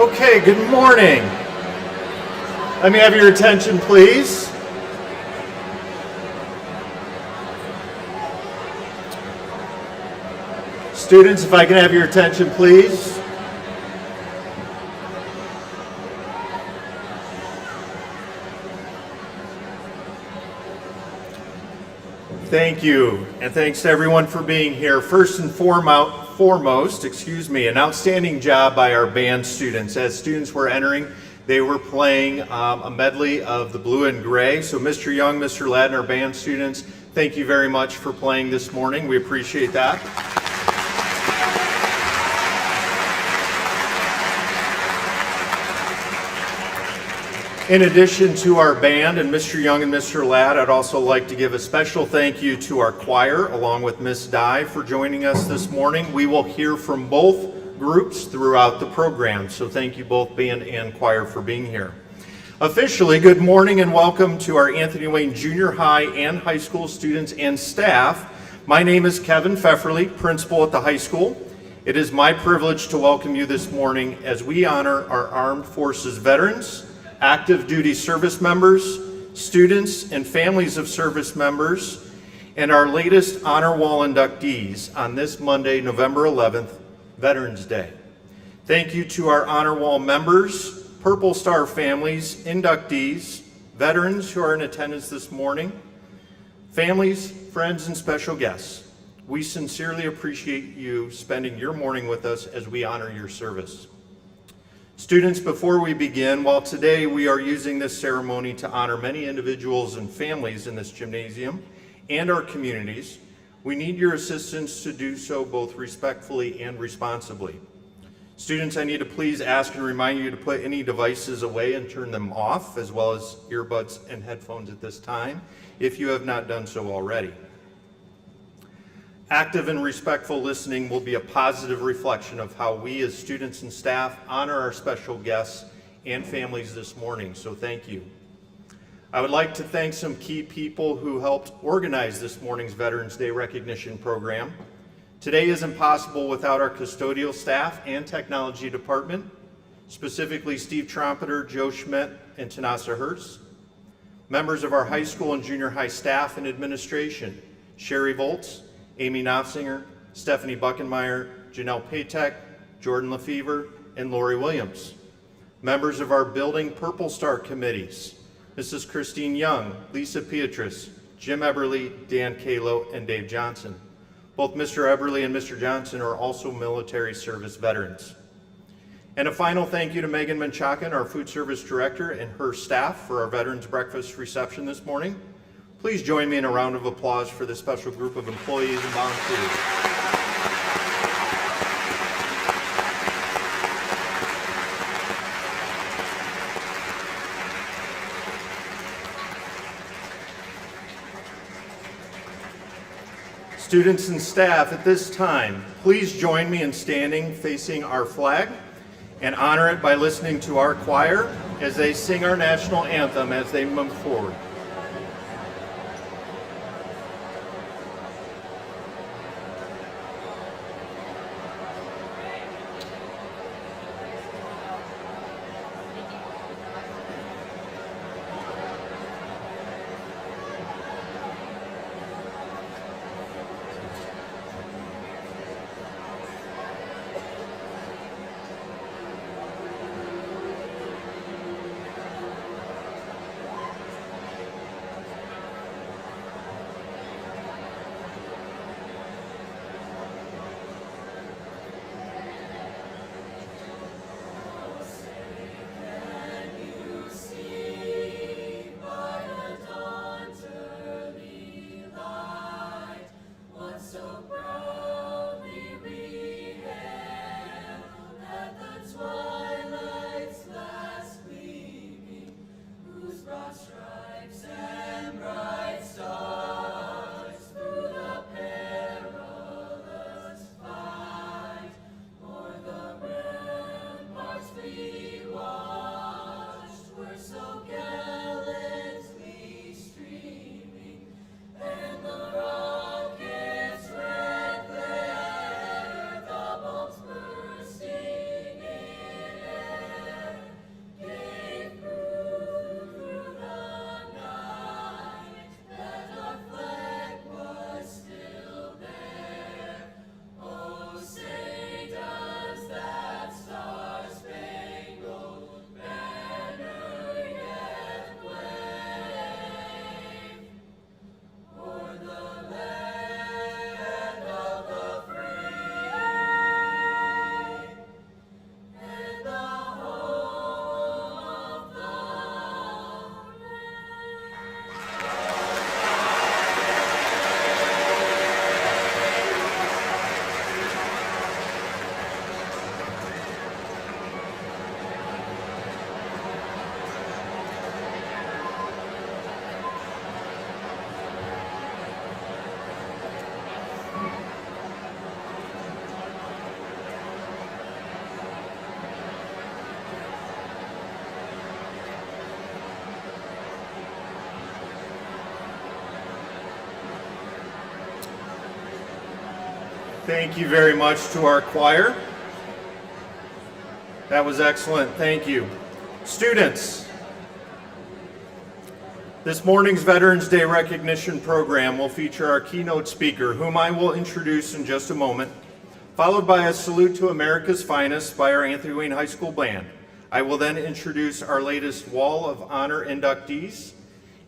Okay, good morning. Let me have your attention, please. Students, if I can have your attention, please. Thank you, and thanks to everyone for being here. First and foremost, an outstanding job by our band students. As students were entering, they were playing a medley of the blue and gray. So Mr. Young, Mr. Ladd, and our band students, thank you very much for playing this morning. We appreciate that. In addition to our band and Mr. Young and Mr. Ladd, I'd also like to give a special thank you to our choir, along with Miss Dye, for joining us this morning. We will hear from both groups throughout the program, so thank you both band and choir for being here. Officially, good morning and welcome to our Anthony Wayne Junior High and high school students and staff. My name is Kevin Pfefferly, principal at the high school. It is my privilege to welcome you this morning as we honor our Armed Forces veterans, active duty service members, students, and families of service members, and our latest Honor Wall inductees on this Monday, November 11th, Veterans Day. Thank you to our Honor Wall members, Purple Star families, inductees, veterans who are in attendance this morning, families, friends, and special guests. We sincerely appreciate you spending your morning with us as we honor your service. Students, before we begin, while today we are using this ceremony to honor many individuals and families in this gymnasium and our communities, we need your assistance to do so both respectfully and responsibly. Students, I need to please ask and remind you to put any devices away and turn them off, as well as earbuds and headphones at this time, if you have not done so already. Active and respectful listening will be a positive reflection of how we as students and staff honor our special guests and families this morning, so thank you. I would like to thank some key people who helped organize this morning's Veterans Day recognition program. Today isn't possible without our custodial staff and technology department, specifically Steve Trompeter, Joe Schmidt, and Tanasa Hertz. Members of our high school and junior high staff and administration, Sherry Volz, Amy Knopfsinger, Stephanie Buckenmeyer, Janelle Patek, Jordan Lefevre, and Lori Williams. Members of our building Purple Star committees, Mrs. Christine Young, Lisa Pietrus, Jim Eberly, Dan Kalo, and Dave Johnson. Both Mr. Eberly and Mr. Johnson are also military service veterans. And a final thank you to Megan Menchakan, our food service director, and her staff for our Veterans Breakfast reception this morning. Please join me in a round of applause for this special group of employees and volunteers. Students and staff, at this time, please join me in standing facing our flag and honor it by listening to our choir as they sing our national anthem as they move forward. Thank you very much to our choir. That was excellent. Thank you. Students, this morning's Veterans Day recognition program will feature our keynote speaker, whom I will introduce in just a moment, followed by a salute to America's Finest by our Anthony Wayne High School Band. I will then introduce our latest Wall of Honor inductees,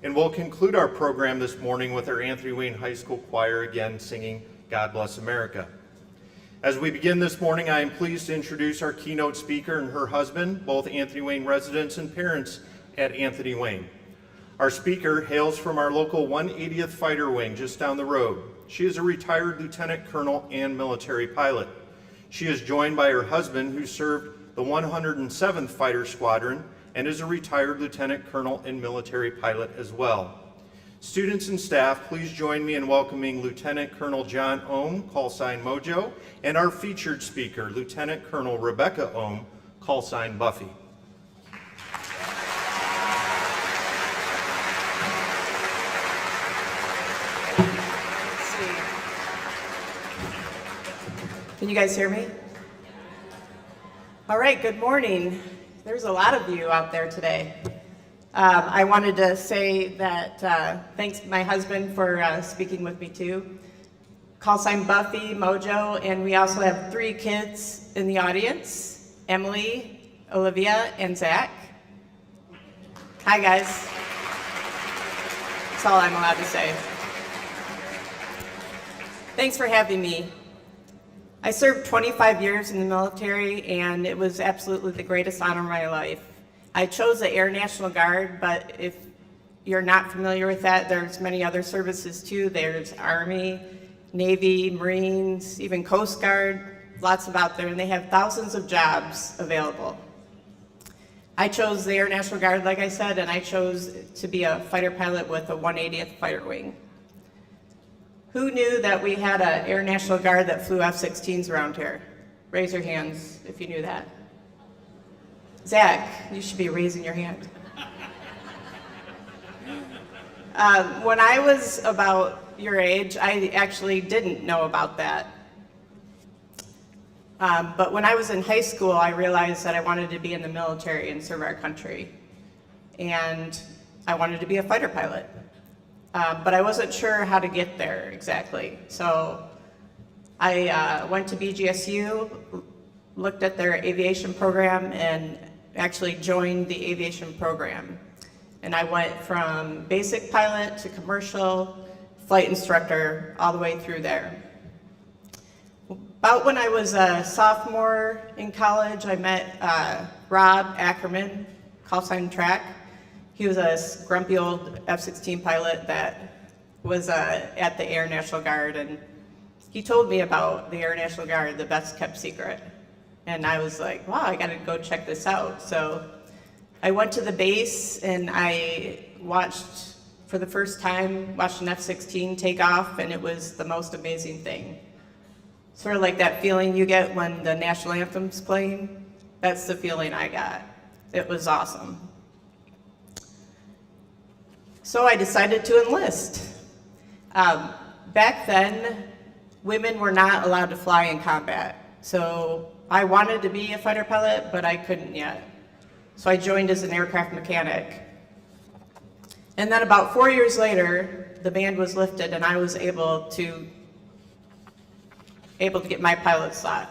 and we'll conclude our program this morning with our Anthony Wayne High School Choir again singing God Bless America. As we begin this morning, I am pleased to introduce our keynote speaker and her husband, both Anthony Wayne residents and parents at Anthony Wayne. Our speaker hails from our local 180th Fighter Wing just down the road. She is a retired lieutenant colonel and military pilot. She is joined by her husband, who served the 107th Fighter Squadron and is a retired lieutenant colonel and military pilot as well. Students and staff, please join me in welcoming Lieutenant Colonel John Ohm, call sign Mojo, and our featured speaker, Lieutenant Colonel Rebecca Ohm, call sign Buffy. Can you guys hear me? All right, good morning. There's a lot of you out there today. I wanted to say that thanks my husband for speaking with me too. Call sign Buffy, Mojo, and we also have 3 kids in the audience, Emily, Olivia, and Zach. Hi guys. That's all I'm allowed to say. Thanks for having me. I served 25 years in the military, and it was absolutely the greatest honor of my life. I chose the Air National Guard, but if you're not familiar with that, there's many other services too. There's Army, Navy, Marines, even Coast Guard, lots of out there, and they have thousands of jobs available. I chose the Air National Guard, like I said, and I chose to be a fighter pilot with a 180th Fighter Wing. Who knew that we had an Air National Guard that flew F-16s around here? Raise your hands if you knew that. Zach, you should be raising your hand. When I was about your age, I actually didn't know about that. But when I was in high school, I realized that I wanted to be in the military and serve our country. And I wanted to be a fighter pilot. But I wasn't sure how to get there exactly. So I went to BGSU, looked at their aviation program, and actually joined the aviation program. And I went from basic pilot to commercial, flight instructor, all the way through there. About when I was a sophomore in college, I met Rob Ackerman, call sign Track. He was a grumpy old F-16 pilot that was at the Air National Guard, and he told me about the Air National Guard, the best kept secret. And I was like, wow, I gotta go check this out. So I went to the base and I watched, for the first time, watched an F-16 take off, and it was the most amazing thing. Sort of like that feeling you get when the national anthem's playing. That's the feeling I got. It was awesome. So I decided to enlist. Back then, women were not allowed to fly in combat. So I wanted to be a fighter pilot, but I couldn't yet. So I joined as an aircraft mechanic. And then about 4 years later, the ban was lifted and I was able to get my pilot slot.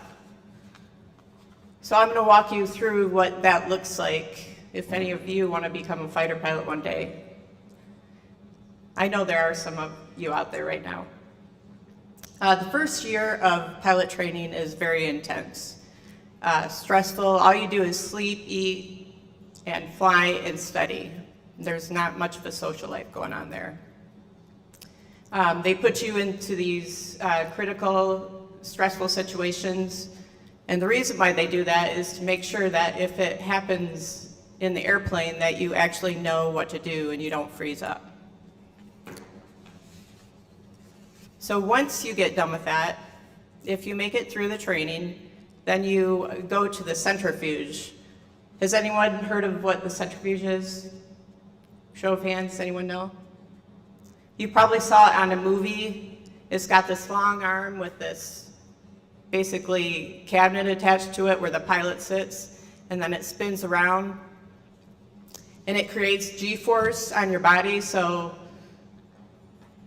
So I'm gonna walk you through what that looks like if any of you wanna become a fighter pilot one day. I know there are some of you out there right now. The first year of pilot training is very intense. Stressful. All you do is sleep, eat, and fly and study. There's not much of a social life going on there. They put you into these critical, stressful situations, and the reason why they do that is to make sure that if it happens in the airplane that you actually know what to do and you don't freeze up. So once you get done with that, if you make it through the training, then you go to the centrifuge. Has anyone heard of what the centrifuge is? Show of hands, anyone know? You probably saw it on a movie. It's got this long arm with this basically cabinet attached to it where the pilot sits, and then it spins around. And it creates G-force on your body. So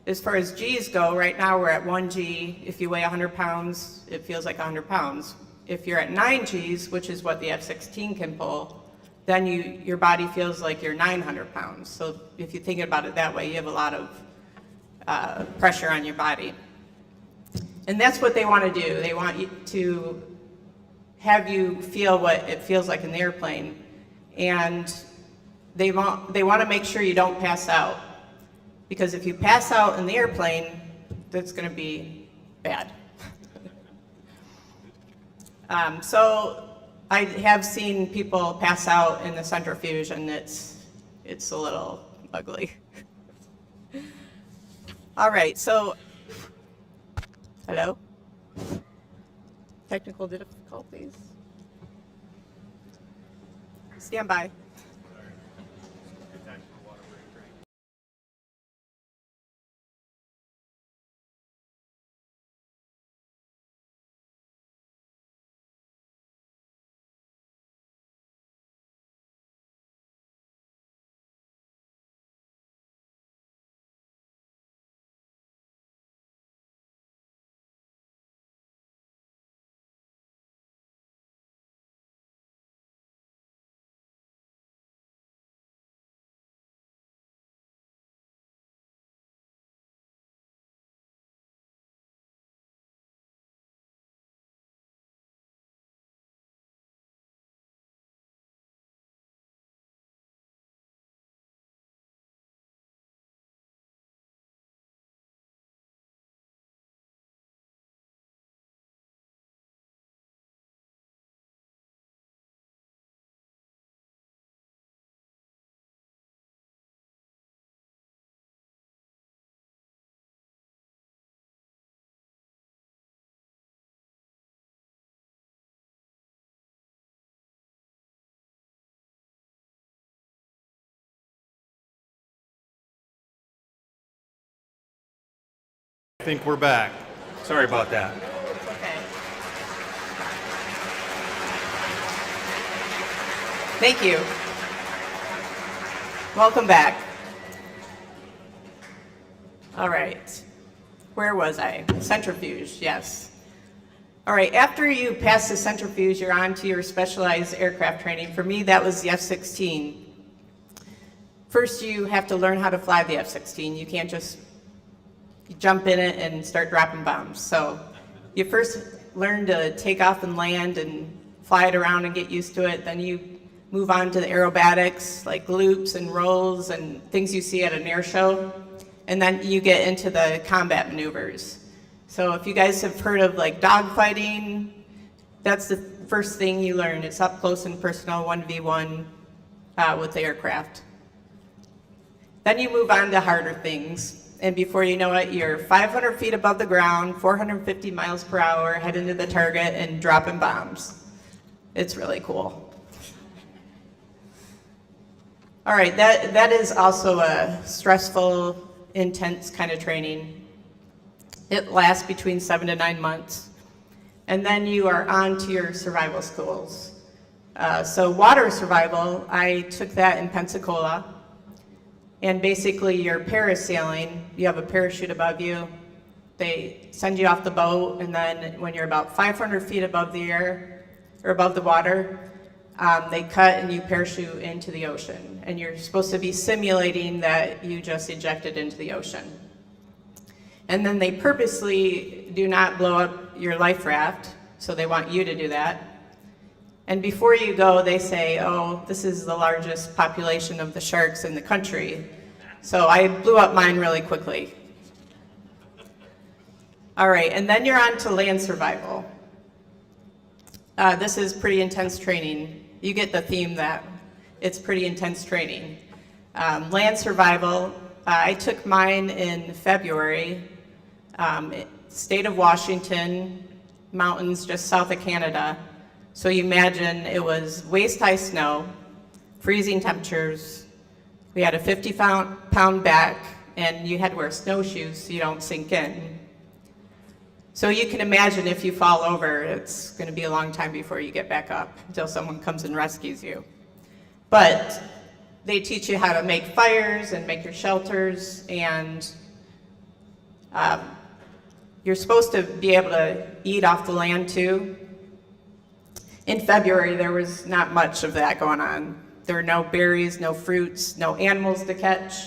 as far as G's go, right now we're at 1 G. If you weigh 100 pounds, it feels like 100 pounds. If you're at 9 G's, which is what the F-16 can pull, then your body feels like you're 900 pounds. So if you think about it that way, you have a lot of pressure on your body. And that's what they want to do. They want you to have you feel what it feels like in the airplane. And they want to make sure you don't pass out. Because if you pass out in the airplane, that's going to be bad. So I have seen people pass out in the centrifuge, and it's a little ugly. All right, so, hello? Technical difficulties? Stand by. I think we're back. Sorry about that. Okay. Thank you. Welcome back. All right. Where was I? Centrifuge, yes. All right, after you pass the centrifuge, you're on to your specialized aircraft training. For me, that was the F-16. First, you have to learn how to fly the F-16. You can't just jump in it and start dropping bombs. So you first learn to take off and land and fly it around and get used to it. Then you move on to the aerobatics, like loops and rolls and things you see at an air show. And then you get into the combat maneuvers. So if you guys have heard of like dogfighting, that's the first thing you learn. It's up close and personal, 1v1 with the aircraft. Then you move on to harder things. And before you know it, you're 500 feet above the ground, 450 miles per hour, heading to the target and dropping bombs. It's really cool. All right, that is also a stressful, intense kind of training. It lasts between 7 to 9 months. And then you are on to your survival schools. So water survival, I took that in Pensacola. And basically you're parasailing, you have a parachute above you, they send you off the boat, and then when you're about 500 feet above the air, or above the water, they cut and you parachute into the ocean. And you're supposed to be simulating that you just ejected into the ocean. And then they purposely do not blow up your life raft, so they want you to do that. And before you go, they say, oh, this is the largest population of the sharks in the country. So I blew up mine really quickly. All right, and then you're on to land survival. This is pretty intense training. You get the theme that it's pretty intense training. Land survival, I took mine in February, state of Washington, mountains just south of Canada. So you imagine it was waist-high snow, freezing temperatures. We had a 50-pound back, and you had to wear snowshoes so you don't sink in. So So you can imagine if you fall over, it's going to be a long time before you get back up until someone comes and rescues you. But they teach you how to make fires and make your shelters, and you're supposed to be able to eat off the land too. In February, there was not much of that going on. There were no berries, no fruits, no animals to catch.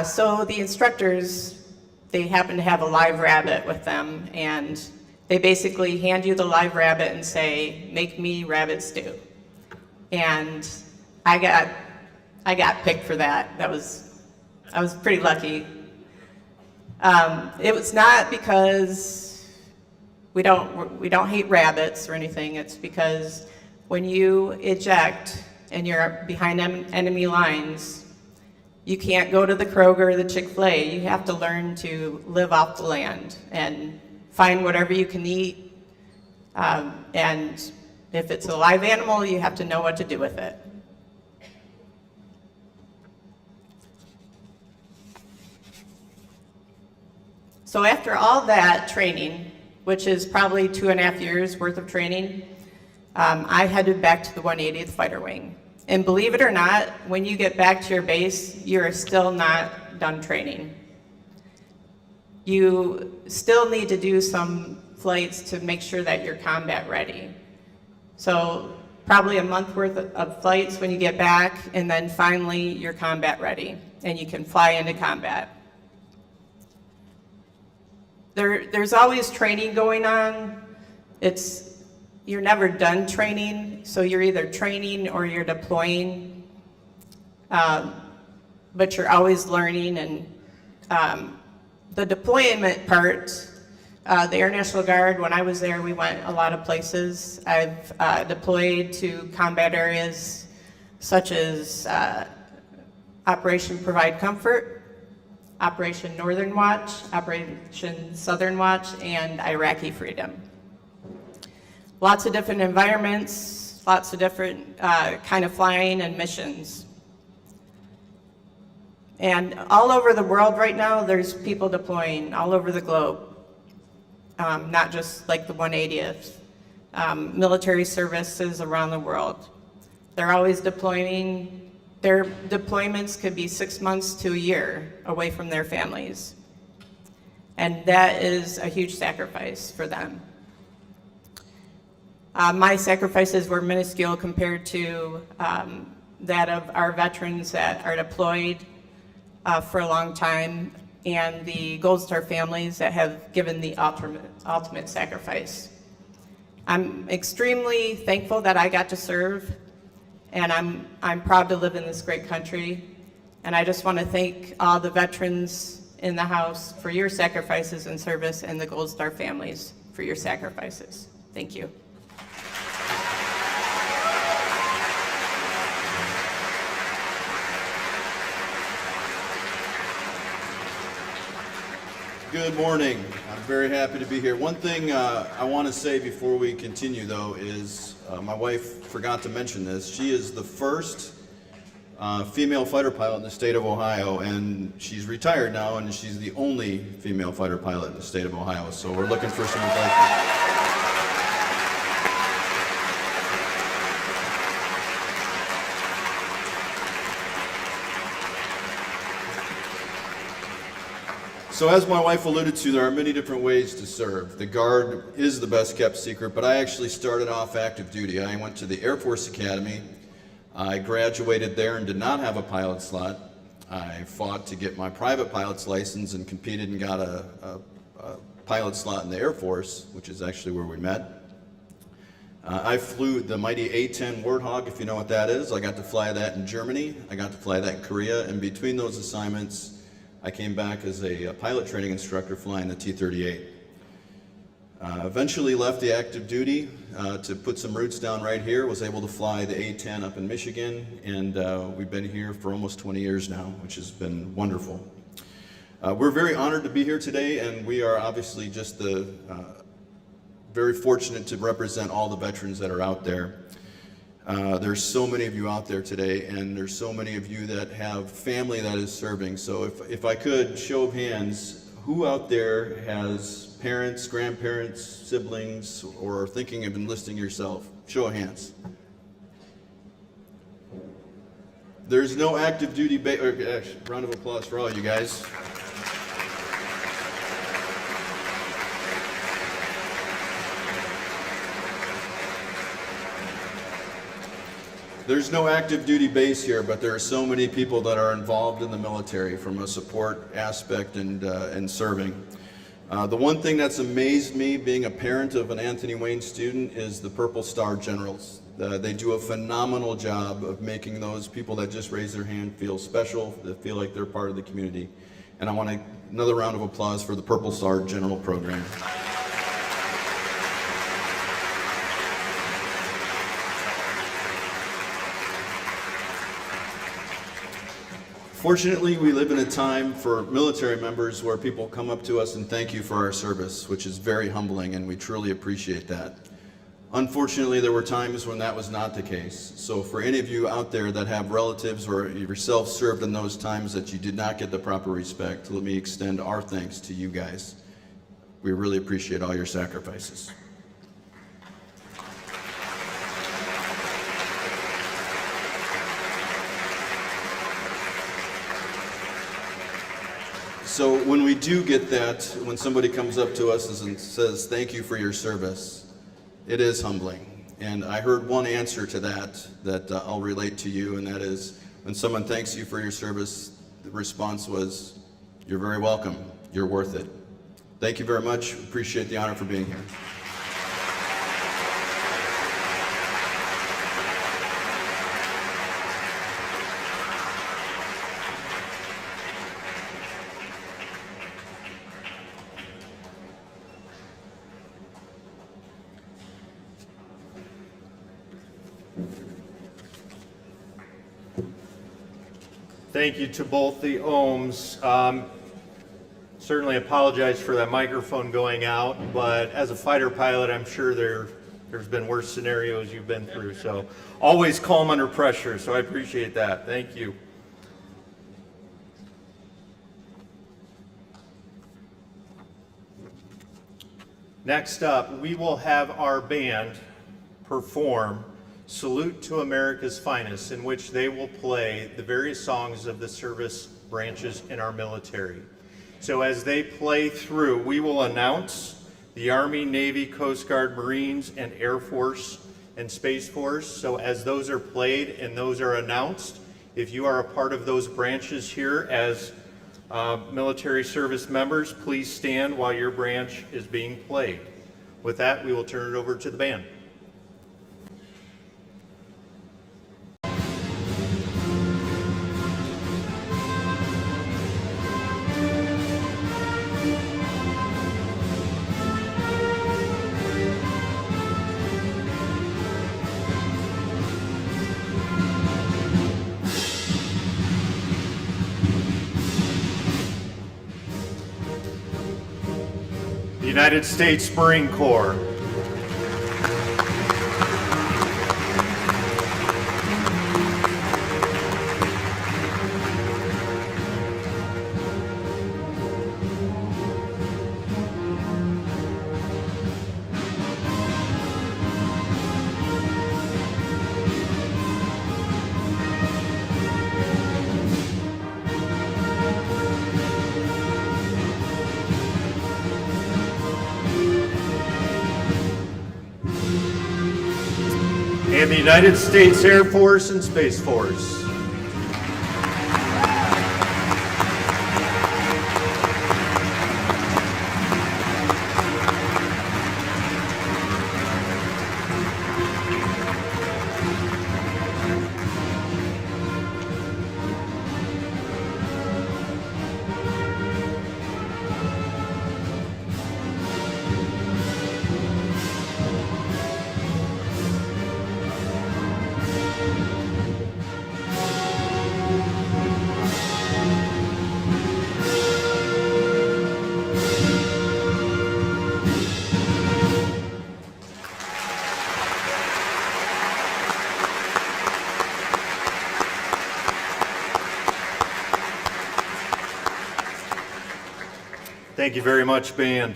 So the instructors, they happen to have a live rabbit with them, and they basically hand you the live rabbit and say, "Make me rabbit stew." And I got picked for that. I was pretty lucky. It was not because we don't hate rabbits or anything. It's because when you eject and you're behind enemy lines, you can't go to the Kroger or the Chick-fil-A. You have to learn to live off the land and find whatever you can eat. And if it's a live animal, you have to know what to do with it. So after all that training, which is probably 2.5 years worth of training, I headed back to the 180th Fighter Wing. And believe it or not, when you get back to your base, you're still not done training. You still need to do some flights to make sure that you're combat ready. So probably a month worth of flights when you get back, and then finally you're combat ready, and you can fly into combat. There's always training going on. You're never done training, so you're either training or you're deploying, but you're always learning. And the deployment part, the Air National Guard, when I was there, we went a lot of places. I've deployed to combat areas such as Operation Provide Comfort, Operation Northern Watch, Operation Southern Watch, and Iraqi Freedom. Lots of different environments, lots of different kind of flying and missions. And all over the world right now, there's people deploying all over the globe, not just like the 180th. Military services around the world. They're always deploying. Their deployments could be 6 months to a year away from their families. And that is a huge sacrifice for them. My sacrifices were minuscule compared to that of our veterans that are deployed for a long time, and the Gold Star families that have given the ultimate sacrifice. I'm extremely thankful that I got to serve, and I'm proud to live in this great country. And I just want to thank all the veterans in the House for your sacrifices and service, and the Gold Star families for your sacrifices. Thank you. Good morning. I'm very happy to be here. One thing I want to say before we continue, though, is my wife forgot to mention this. She is the first female fighter pilot in the state of Ohio, and she's retired now, and she's the only female fighter pilot in the state of Ohio. So we're looking for some replacements. So as my wife alluded to, there are many different ways to serve. The Guard is the best kept secret, but I actually started off active duty. I went to the Air Force Academy. I graduated there and did not have a pilot slot. I fought to get my private pilot's license and competed and got a pilot slot in the Air Force, which is actually where we met. I flew the mighty A-10 Warthog, if you know what that is. I got to fly that in Germany. I got to fly that in Korea. And between those assignments, I came back as a pilot training instructor flying the T-38. Eventually left the active duty to put some roots down right here. Was able to fly the A-10 up in Michigan, and we've been here for almost 20 years now, which has been wonderful. We're very honored to be here today, and we are obviously just very fortunate to represent all the veterans that are out there. There's so many of you out there today, and there's so many of you that have family that is serving. So if I could, show of hands, who out there has parents, grandparents, siblings, or thinking of enlisting yourself? Show of hands. There's no active duty round of applause for all you guys. There's no active duty base here, but there are so many people that are involved in the military from a support aspect and serving. The one thing that's amazed me being a parent of an Anthony Wayne student is the Purple Star Generals. They do a phenomenal job of making those people that just raise their hand feel special, that feel like they're part of the community. And I want another round of applause for the Purple Star General program. Fortunately, we live in a time for military members where people come up to us and thank you for our service, which is very humbling, and we truly appreciate that. Unfortunately, there were times when that was not the case. So for any of you out there that have relatives or yourself served in those times that you did not get the proper respect, let me extend our thanks to you guys. We really appreciate all your sacrifices. So when we do get that, when somebody comes up to us and says, thank you for your service, it is humbling. And I heard one answer to that I'll relate to you, and that is when someone thanks you for your service, the response was, you're very welcome, you're worth it. Thank you very much, appreciate the honor for being here. Thank you to both the Ohms. Certainly apologize for that microphone going out, but as a fighter pilot, I'm sure there's been worse scenarios you've been through, so always calm under pressure, so I appreciate that. Thank you. Next up, we will have our band perform Salute to America's Finest, in which they will play the various songs of the service branches in our military. So as they play through, we will announce the Army, Navy, Coast Guard, Marines, and Air Force and Space Force. So as those are played and those are announced, if you are a part of those branches here as military service members, please stand while your branch is being played. With that, we will turn it over to the band. United States Marine Corps. And the United States Air Force and Space Force. Thank you very much, band.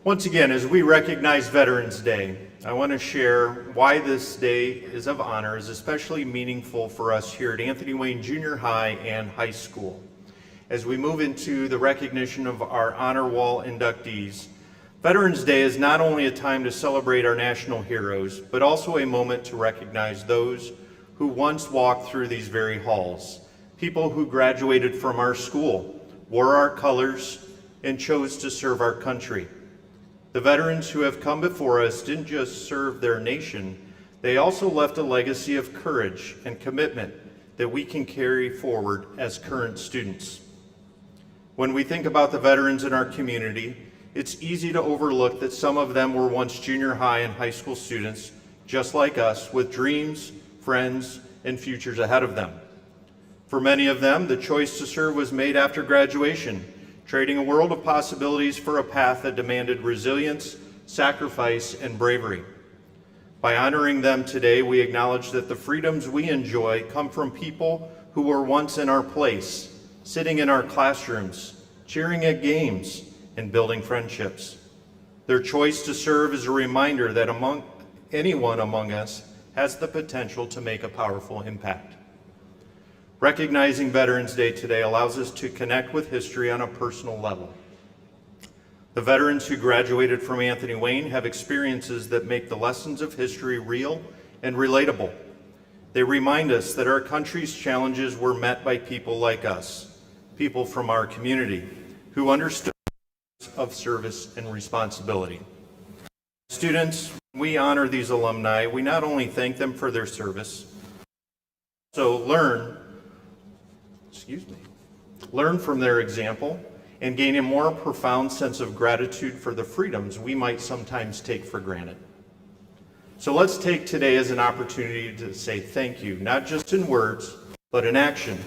Once again, as we recognize Veterans Day, I want to share why this day is of honor is especially meaningful for us here at Anthony Wayne Junior High and High School. As we move into the recognition of our Honor Wall inductees, Veterans Day is not only a time to celebrate our national heroes, but also a moment to recognize those who once walked through these very halls, people who graduated from our school, wore our colors, and chose to serve our country. The veterans who have come before us didn't just serve their nation, they also left a legacy of courage and commitment that we can carry forward as current students. When we think about the veterans in our community, it's easy to overlook that some of them were once junior high and high school students, just like us, with dreams, friends, and futures ahead of them. For many of them, the choice to serve was made after graduation, trading a world of possibilities for a path that demanded resilience, sacrifice, and bravery. By honoring them today, we acknowledge that the freedoms we enjoy come from people who were once in our place, sitting in our classrooms, cheering at games, and building friendships. Their choice to serve is a reminder that anyone among us has the potential to make a powerful impact. Recognizing Veterans Day today allows us to connect with history on a personal level. The veterans who graduated from Anthony Wayne have experiences that make the lessons of history real and relatable. They remind us that our country's challenges were met by people like us, people from our community, who understood of service and responsibility. Students, we honor these alumni. We not only thank them for their service, so learn from their example and gain a more profound sense of gratitude for the freedoms we might sometimes take for granted. So let's take today as an opportunity to say thank you, not just in words, but in action.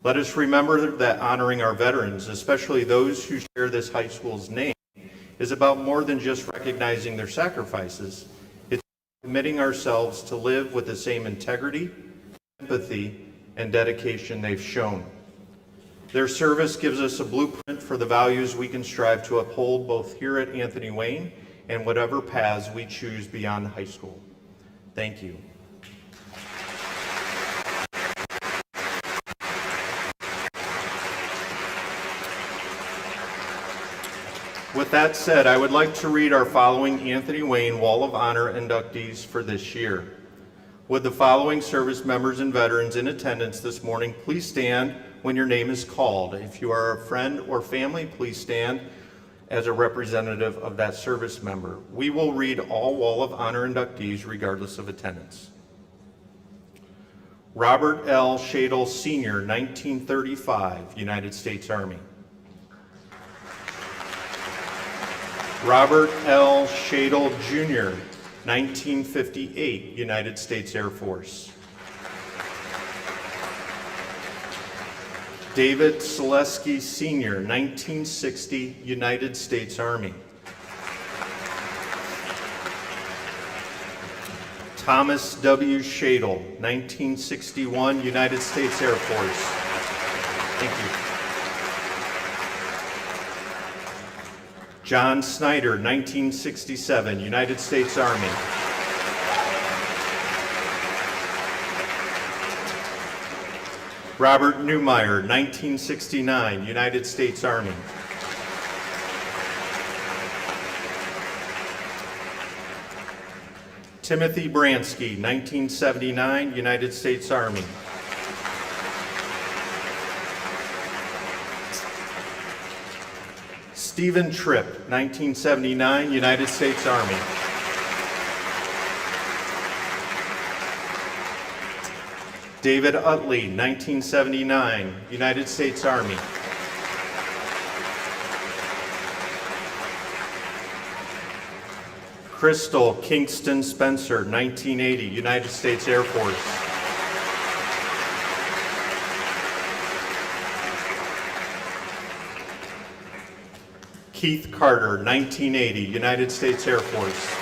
Let us remember that honoring our veterans, especially those who share this high school's name, is about more than just recognizing their sacrifices. It's committing ourselves to live with the same integrity, empathy, and dedication they've shown. Their service gives us a blueprint for the values we can strive to uphold both here at Anthony Wayne and whatever paths we choose beyond high school. Thank you. With that said, I would like to read our following Anthony Wayne Wall of Honor inductees for this year. Would the following service members and veterans in attendance this morning please stand when your name is called? If you are a friend or family, please stand as a representative of that service member. We will read all Wall of Honor inductees regardless of attendance. Robert L. Shadle Sr., 1935, United States Army. Robert L. Shadle Jr., 1958, United States Air Force. David Selesky Sr., 1960, United States Army. Thomas W. Shadle, 1961, United States Air Force. Thank you. John Snyder, 1967, United States Army. Robert Newmeyer, 1969, United States Army. Timothy Bransky, 1979, United States Army. Stephen Tripp, 1979, United States Army. David Utley, 1979, United States Army. Crystal Kingston Spencer, 1980, United States Air Force. Keith Carter, 1980, United States Air Force.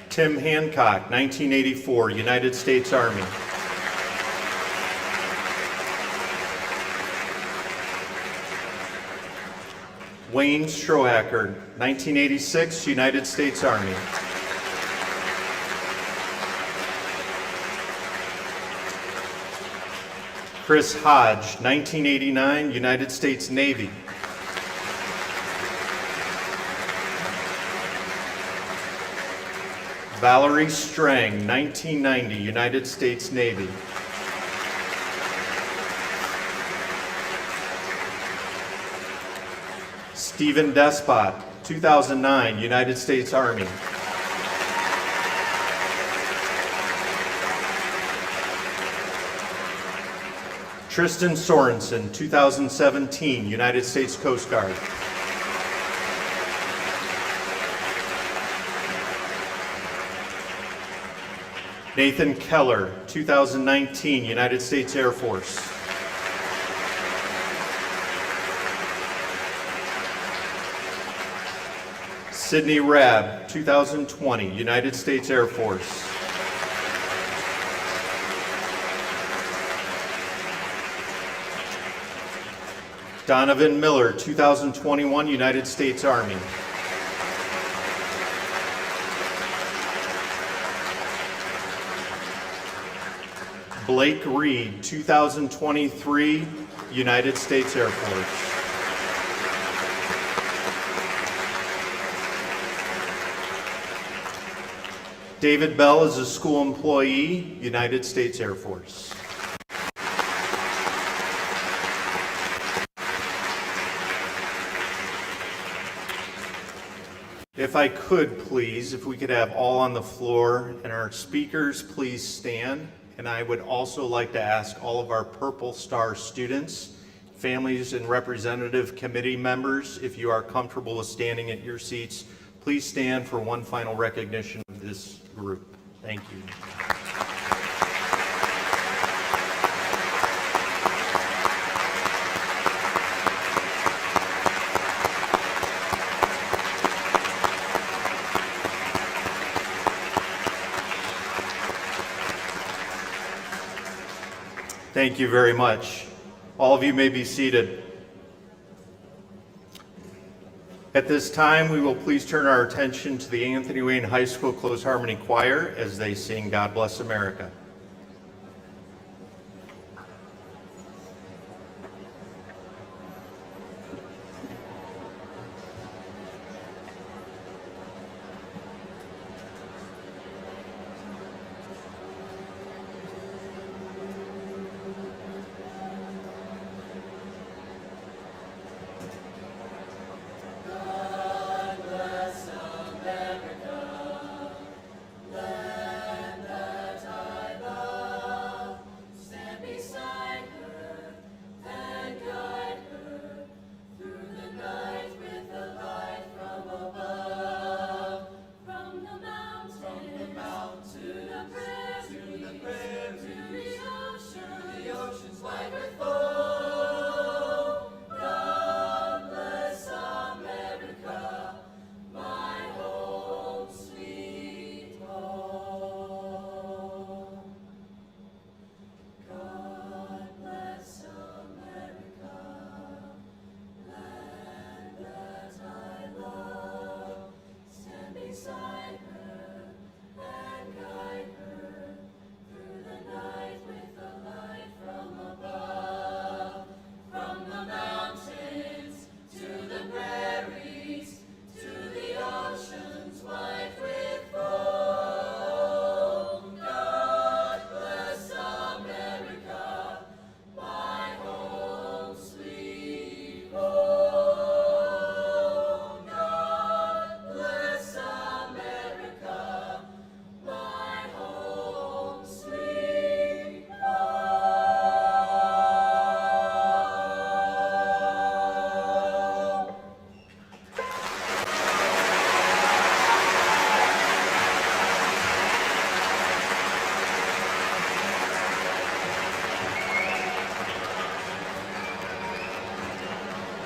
Tim Hancock, 1984, United States Army. Wayne Strohacker, 1986, United States Army. Chris Hodge, 1989, United States Navy. Valerie Strang, 1990, United States Navy. Stephen Despot, 2009, United States Army. Tristan Sorensen, 2017, United States Coast Guard. Nathan Keller, 2019, United States Air Force. Sydney Rabb, 2020, United States Air Force. Donovan Miller, 2021, United States Army. Blake Reed, 2023, United States Air Force. David Bell is a school employee, United States Air Force. If I could, please, if we could have all on the floor and our speakers please stand. And I would also like to ask all of our Purple Star students, families and representative committee members, if you are comfortable with standing at your seats, please stand for one final recognition of this group. Thank you. Thank you very much. All of you may be seated. At this time, we will please turn our attention to the Anthony Wayne High School Close Harmony Choir as they sing God Bless America.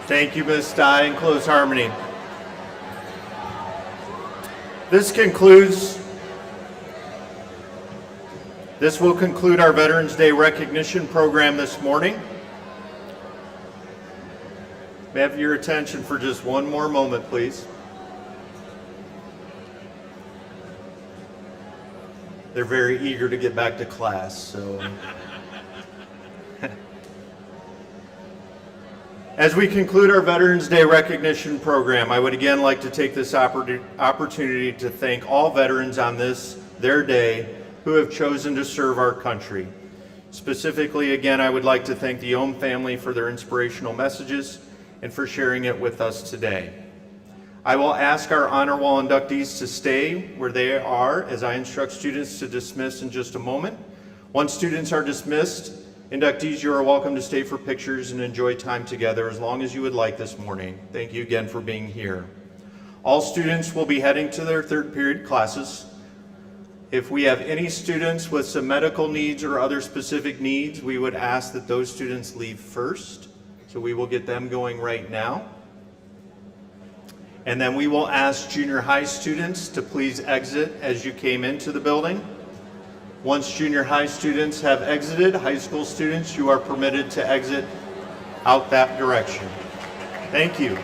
Thank you, Ms. Dye, and Close Harmony. This will conclude our Veterans Day recognition program this morning. May I have your attention for just one more moment, please? They're very eager to get back to class, so. As we conclude our Veterans Day recognition program, I would again like to take this opportunity to thank all veterans on their day, who have chosen to serve our country. Specifically, again, I would like to thank the Ohm family for their inspirational messages and for sharing it with us today. I will ask our honor wall inductees to stay where they are as I instruct students to dismiss in just a moment. Once students are dismissed, inductees, you are welcome to stay for pictures and enjoy time together as long as you would like this morning. Thank you again for being here. All students will be heading to their third period classes. If we have any students with some medical needs or other specific needs, we would ask that those students leave first. So we will get them going right now. And then we will ask junior high students to please exit as you came into the building. Once junior high students have exited, high school students, you are permitted to exit out that direction. Thank you.